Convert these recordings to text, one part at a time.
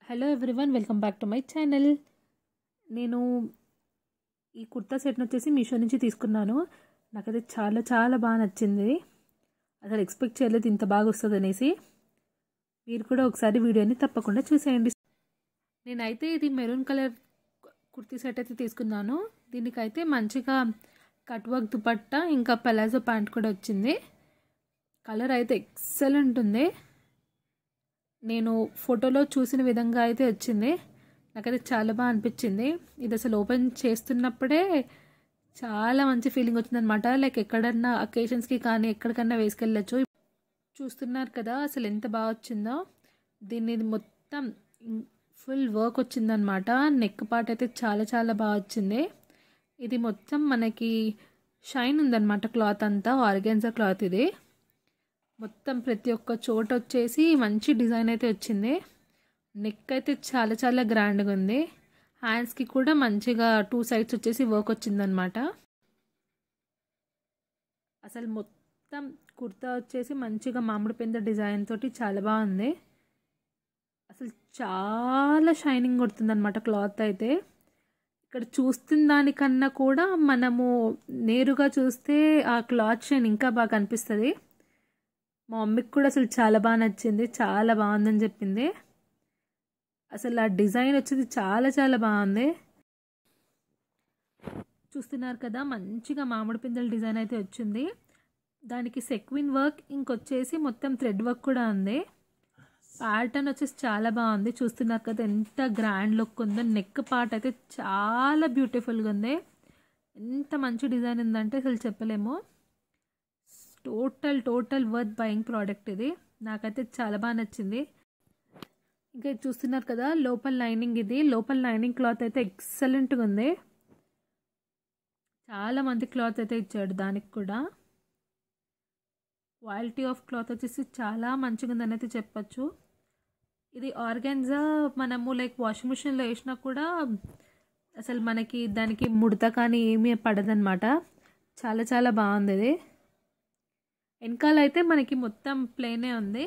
Hello everyone, welcome back to my channel. నేను ఈ కుర్తా సెట్ని వచ్చేసి మీషో నుంచి తీసుకున్నాను. నాకైతే చాలా చాలా బాగా నచ్చింది. అసలు ఎక్స్పెక్ట్ చేయలేదు ఇంత బాగా వస్తుంది అనేసి. మీరు కూడా ఒకసారి వీడియోని తప్పకుండా చూసేయండి. నేనైతే ఇది మెరూన్ కలర్ కుర్తీ సెట్ అయితే తీసుకున్నాను. దీనికైతే మంచిగా కట్ వర్క్ దుపట్టా ఇంకా పలాజో ప్యాంట్ కూడా వచ్చింది. కలర్ అయితే ఎక్సలెంట్ ఉంది. నేను ఫోటోలో చూసిన విధంగా అయితే వచ్చింది. నాకైతే చాలా బాగా అనిపించింది. ఇది అసలు ఓపెన్ చేస్తున్నప్పుడే చాలా మంచి ఫీలింగ్ వచ్చిందనమాట. లైక్ ఎక్కడన్నా అకేషన్స్కి కానీ ఎక్కడికన్నా వేసుకెళ్ళచ్చు. చూస్తున్నారు కదా అసలు ఎంత బాగా వచ్చిందో. దీన్ని మొత్తం ఫుల్ వర్క్ వచ్చిందనమాట. నెక్ పార్ట్ అయితే చాలా చాలా బాగా వచ్చింది. ఇది మొత్తం మనకి షైన్ ఉందన్నమాట. క్లాత్ అంతా ఆర్గాన్జా క్లాత్. ఇది మొత్తం ప్రతి ఒక్క చోట వచ్చేసి మంచి డిజైన్ అయితే వచ్చింది. నెక్ అయితే చాలా చాలా గ్రాండ్గా ఉంది. హ్యాండ్స్కి కూడా మంచిగా 2 సైడ్స్ వచ్చేసి వర్క్ వచ్చిందనమాట. అసలు మొత్తం కుర్తా వచ్చేసి మంచిగా మామిడి పింద డిజైన్ తోటి చాలా బాగుంది. అసలు చాలా షైనింగ్ కొడుతుందన్నమాట క్లాత్ అయితే. ఇక్కడ చూస్తున్న దానికన్నా కూడా మనము నేరుగా చూస్తే ఆ క్లాత్ షైన్ ఇంకా బాగా అనిపిస్తుంది. మా మమ్మీకి కూడా అసలు చాలా బాగా నచ్చింది. చాలా బాగుందని చెప్పింది. అసలు ఆ డిజైన్ వచ్చేది చాలా చాలా బాగుంది. చూస్తున్నారు కదా మంచిగా మామిడి పిందెల డిజైన్ అయితే వచ్చింది. దానికి సెక్విన్ వర్క్ ఇంకొచ్చేసి మొత్తం థ్రెడ్ వర్క్ కూడా ఉంది. ప్యాటర్న్ వచ్చేసి చాలా బాగుంది. చూస్తున్నారు కదా ఎంత గ్రాండ్ లుక్ ఉందో. నెక్ పార్ట్ అయితే చాలా బ్యూటిఫుల్గా ఉంది. ఎంత మంచి డిజైన్ ఉందంటే అసలు చెప్పలేము. టోటల్ వర్త్ బయింగ్ ప్రోడక్ట్ ఇది. నాకైతే చాలా బాగా నచ్చింది. ఇంకా చూస్తున్నారు కదా లోపల లైనింగ్. ఇది లోపల లైనింగ్ క్లాత్ అయితే ఎక్సలెంట్గా ఉంది. చాలా మంది క్లాత్ అయితే ఇచ్చాడు. దానికి కూడా క్వాలిటీ ఆఫ్ క్లాత్ వచ్చేసి చాలా మంచిగా ఉందని అయితే చెప్పచ్చు. ఇది ఆర్గాన్జా. మనము లైక్ వాషింగ్ మిషన్లో వేసినా కూడా అసలు మనకి దానికి ముడత కానీ ఏమీ పడదనమాట. చాలా చాలా బాగుంది ఇది. వెనకాల అయితే మనకి మొత్తం ప్లేనే ఉంది.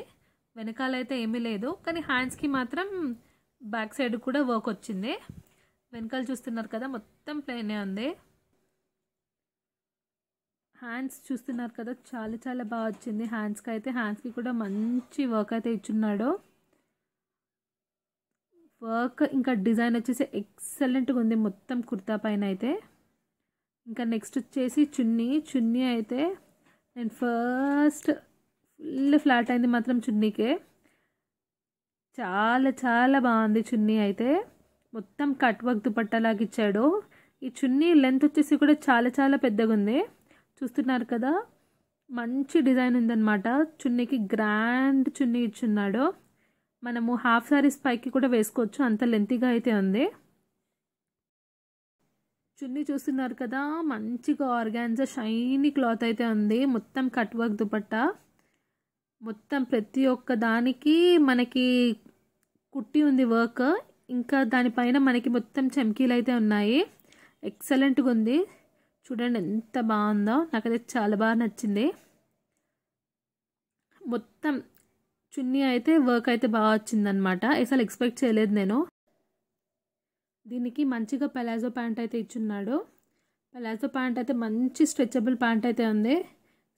వెనకాల అయితే ఏమీ లేదు. కానీ హ్యాండ్స్కి మాత్రం బ్యాక్ సైడ్ కూడా వర్క్ వచ్చింది. వెనకాల చూస్తున్నారు కదా మొత్తం ప్లేనే ఉంది. హ్యాండ్స్ చూస్తున్నారు కదా చాలా చాలా బాగా వచ్చింది. హ్యాండ్స్కి కూడా మంచి వర్క్ అయితే ఇచ్చున్నాడు. వర్క్ ఇంకా డిజైన్ వచ్చేసి ఎక్సలెంట్గా ఉంది మొత్తం కుర్తా పైన అయితే. ఇంకా నెక్స్ట్ వచ్చేసి చున్నీ అయితే నేను ఫస్ట్ ఫుల్ ఫ్లాట్ అయింది మాత్రం చున్నీకే. చాలా చాలా బాగుంది చున్నీ అయితే. మొత్తం కట్ వర్క్ దుపట్టాలాగా ఇచ్చాడు. ఈ చున్నీ లెంత్ వచ్చేసి కూడా చాలా చాలా పెద్దగా ఉంది. చూస్తున్నారు కదా మంచి డిజైన్ ఉందన్నమాట. చున్నీకి గ్రాండ్ చున్నీ ఇచ్చున్నాడు. మనము హాఫ్ సారీస్ పైకి కూడా వేసుకోవచ్చు, అంత లెంతీగా అయితే ఉంది. చున్నీ చూస్తున్నారు కదా మంచిగా ఆర్గాన్జా షైనీ క్లాత్ అయితే ఉంది. మొత్తం కట్ వర్క్ దుపట్టా. మొత్తం ప్రతి ఒక్క దానికి మనకి కుట్టి ఉంది వర్క్. ఇంకా దానిపైన మనకి మొత్తం చమ్కీలు అయితే ఉన్నాయి. ఎక్సలెంట్గా ఉంది. చూడండి ఎంత బాగుందో. నాకైతే చాలా బాగా నచ్చింది. మొత్తం చున్నీ అయితే వర్క్ అయితే బాగా వచ్చిందనమాట. అసలు ఎక్స్పెక్ట్ చేయలేదు నేను. దీనికి మంచిగా పలాజో ప్యాంట్ అయితే ఇచ్చున్నాడు. పలాజో ప్యాంట్ అయితే మంచి స్ట్రెచబుల్ ప్యాంట్ అయితే ఉంది.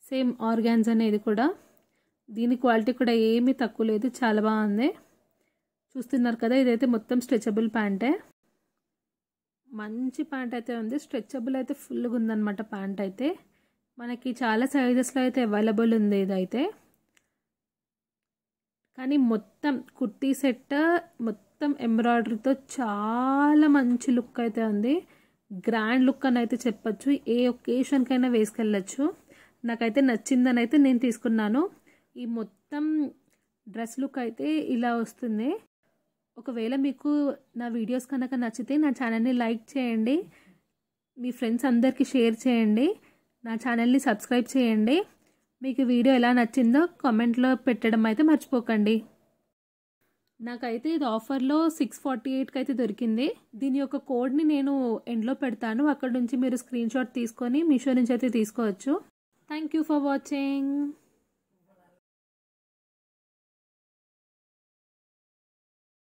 సేమ్ ఆర్గాన్స్ అనేది కూడా. దీని క్వాలిటీ కూడా ఏమీ తక్కువ లేదు. చాలా బాగుంది. చూస్తున్నారు కదా ఇదైతే మొత్తం స్ట్రెచబుల్ ప్యాంటే. మంచి ప్యాంట్ అయితే ఉంది. స్ట్రెచబుల్ అయితే ఫుల్గా ఉందన్నమాట ప్యాంట్ అయితే. మనకి చాలా సైజెస్లో అయితే అవైలబుల్ ఉంది ఇదైతే. కానీ మొత్తం కుర్తీ సెట్ మొత్తం ఎంబ్రాయిడరీతో చాలా మంచి లుక్ అయితే ఉంది. గ్రాండ్ లుక్ అని అయితే చెప్పచ్చు. ఏ ఒకేషన్కైనా వేసుకెళ్ళచ్చు. నాకైతే నచ్చిందని అయితే నేను తీసుకున్నాను. ఈ మొత్తం డ్రెస్ లుక్ అయితే ఇలా వస్తుంది. ఒకవేళ మీకు నా వీడియోస్ కనుక నచ్చితే నా ఛానల్ని లైక్ చేయండి. మీ ఫ్రెండ్స్ అందరికీ షేర్ చేయండి. నా ఛానల్ని సబ్స్క్రైబ్ చేయండి. మీకు వీడియో ఎలా నచ్చిందో కామెంట్లో పెట్టడం అయితే మర్చిపోకండి. నాకైతే ఇది ఆఫర్లో 648కి అయితే దొరికింది. దీని యొక్క కోడ్ని నేను ఎండ్లో పెడతాను. అక్కడ నుంచి మీరు స్క్రీన్ షాట్ తీసుకొని మీషో నుంచి అయితే తీసుకోవచ్చు. Thank you for watching.